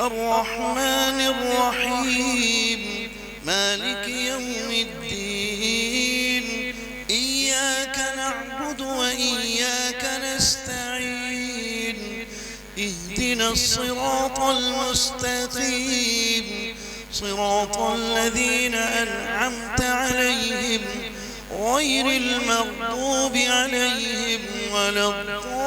الرحمن الرحيم مالك يوم الدين إياك نعبد وإياك نستعين اهدنا الصراط المستقيم صراط الذين أنعمت عليهم غير المغضوب عليهم ولا الضالين.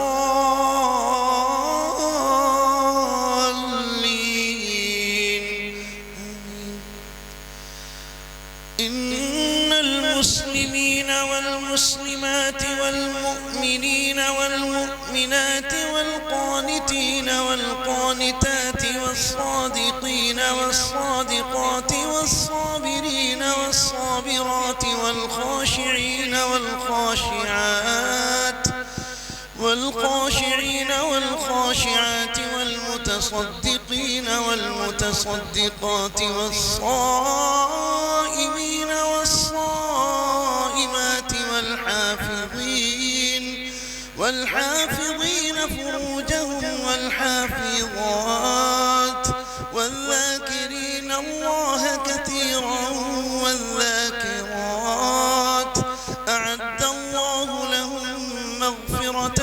إن المسلمين والمسلمات والمؤمنين والمؤمنات والقانتين والقانتات والصادقين والصادقات والصابرين والصابرات والخاشعين والخاشعين والخاشعات والمتصدقين والمتصدقات والصائمين والصائمات والحافظين فروجهم والحافظات والذاكرين الله كثيرا والذاكرات أعد الله لهم مغفرة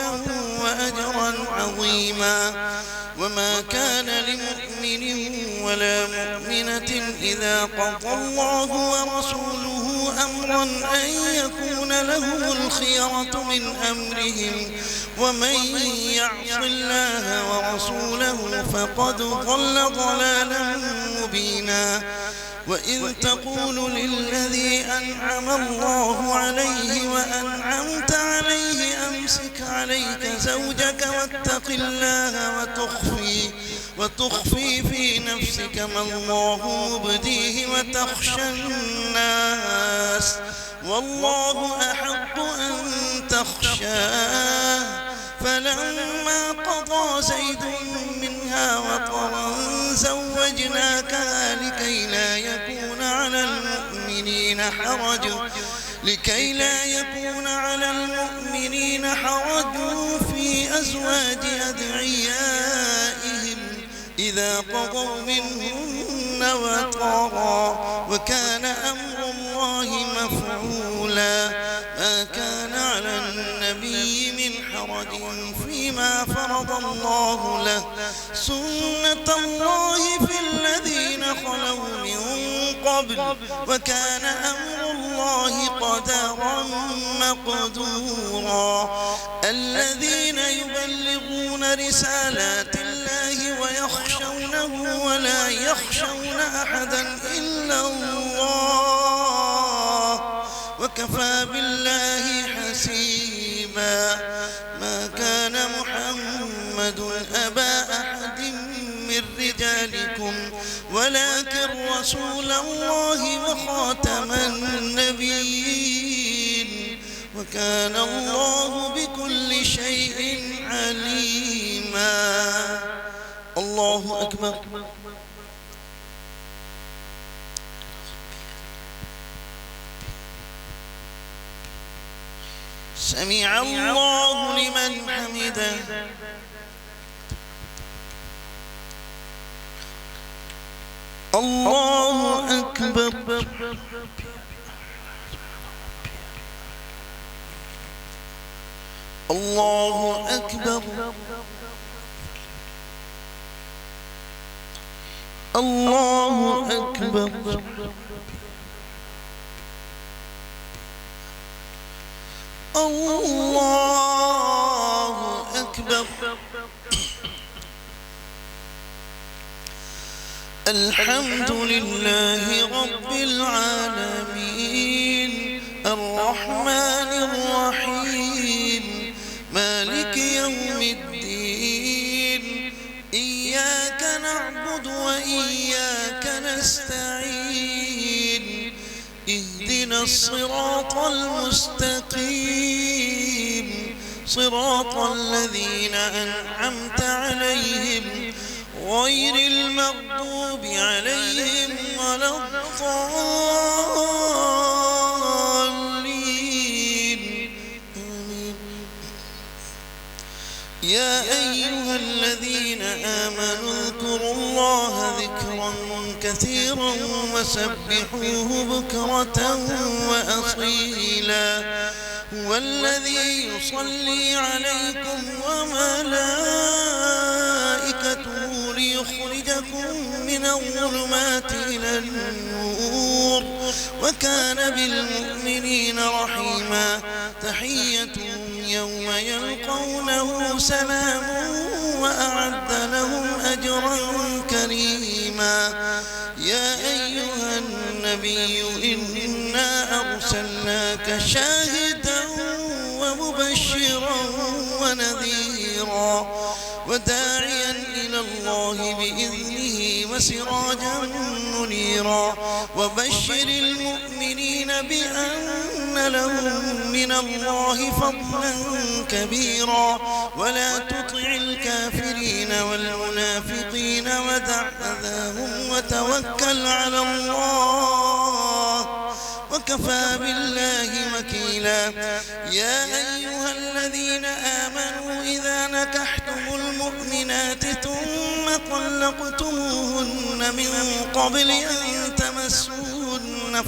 وأجرا عظيما. وما كان لمؤمن ولا مؤمنة إذا قضى الله ورسوله أمرا أن يكون لهم الخيرة من أمرهم ومن يعص الله ورسوله فقد ضل ضلالا مبينا. وإذ تقول للذي أنعم الله عليه وأنعمت عليه أمسك عليك زوجك واتق الله وتخفي في نفسك ما الله مبديه وتخشى الناس والله أحق أن تخشاه. فلما قضى زيد منها وطرا زوجناكها لكي لا يكون على المؤمنين حرج في أزواج أدعيائهم إذا قضوا منهن وطرا وكان أمر الله مفعولا. ما كان على النبي من حرج فيما فرض الله له سنة الله في الذين خلوا من قبل وكان أمر الله قدرا مقدورا. الذين يبلغون رسالات الله ويخشونه ولا يخشون أحدا إلا الله وكفى بالله حسيبا. ما كان محمد أبا أحد من رجالكم ولكن رسول الله وخاتم النبيين وكان الله بكل شيء عليما. الله أكبر. سمع الله لمن حمده. الله أكبر. الله أكبر. الله أكبر. الله أكبر. الحمد لله رب العالمين الرحمن الرحيم مالك يوم الدين إياك نعبد وإياك نستعين اهدنا الصراط المستقيم صراط الذين أنعمت عليهم غير المغضوب عليهم ولا الضالين. يا أيها الذين آمنوا اذكروا الله ذكرا كثيرا وسبحوه بكرة وأصيلا. هو الذي يصلي عليكم وملائكته ليخرجكم من الظلمات إلى النور وكان بالمؤمنين رحيما. تحيتهم يوم يلقونه سلام وأعد لهم أجرا كريما. يا أيها النبي إنا أرسلناك شاهدا ومبشرا ونذيرا وداعيا إلى الله بإذنه وسراجا منيرا. وبشر المؤمنين بأن لهم من الله فضلا كبيرا. ولا تطع الكافرين والمنافقين ودع أذاهم وتوكل على الله وكفى بالله وكيلا. يا أيها الذين آمنوا إذا نكحتم المؤمنات ثم طلقتموهن من قبل أن تمسوهن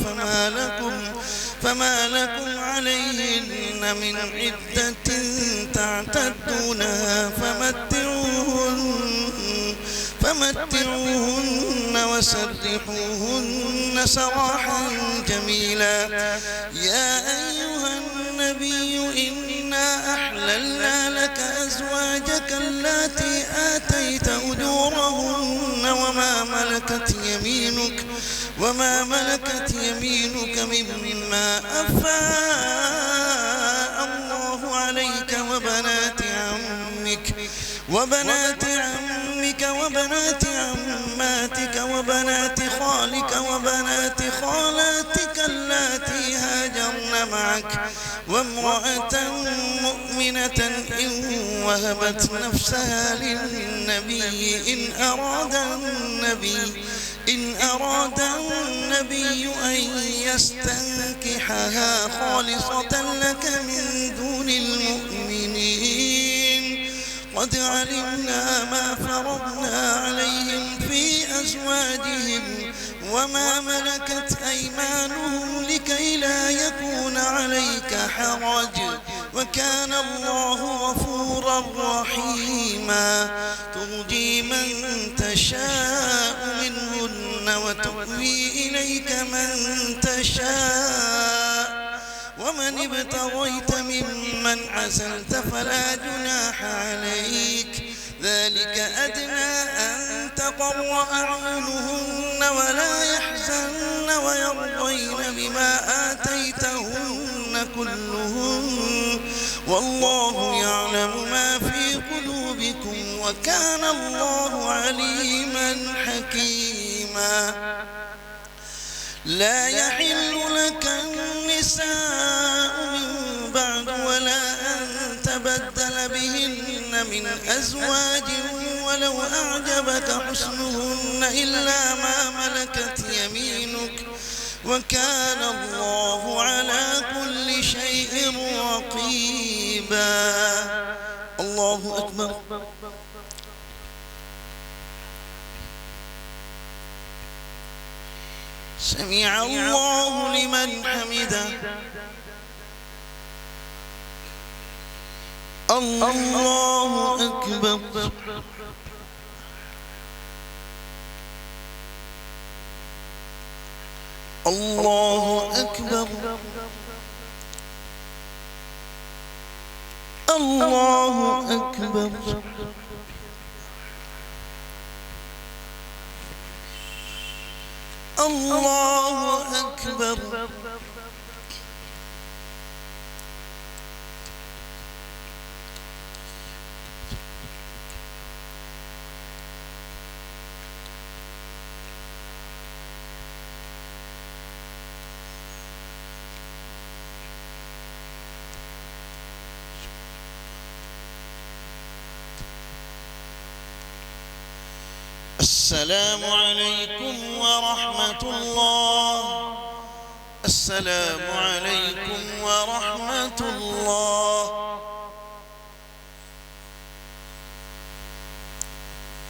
فما لكم عليهن من عدة تعتدونها فمتعوهن وسرحوهن سراحا جميلا. يا أيها النبي إنا أحللنا لك أزواجك اللاتي آتيت أجورهن وما ملكت يمينك مما أفاء الله عليك وبنات عمك وبنات عماتك وبنات خالك وبنات خالاتك اللاتي هاجرن معك وامرأة مؤمنة إن وهبت نفسها للنبي إن أراد النبي أن يستنكحها خالصة لك من دون المؤمنين. قد علمنا ما فرضنا عليهم في أزواجهم وما ملكت أيمانهم لكي لا يكون عليك حرج وكان الله غفورا رحيما. ترجي من تشاء منهن وتؤوي إليك من تشاء ومن ابتغيت ممن عزلت فلا جناح عليك. ذلك أدنى أن تقر أعينهن ولا يحزن ويرضين بما آتيتهن كلهن والله يعلم ما في قلوبكم وكان الله عليما حكيما. لا يحل لك النساء من بعد ولا أن تبدل بهن من أزواج ولو أعجبك حسنهن إلا ما ملكت يمينك وكان الله على كل شيء رقيبا. الله أكبر. سمع الله لمن حمده. الله أكبر. الله أكبر. الله أكبر. الله أكبر. السلام عليكم ورحمة الله. السلام عليكم ورحمة الله.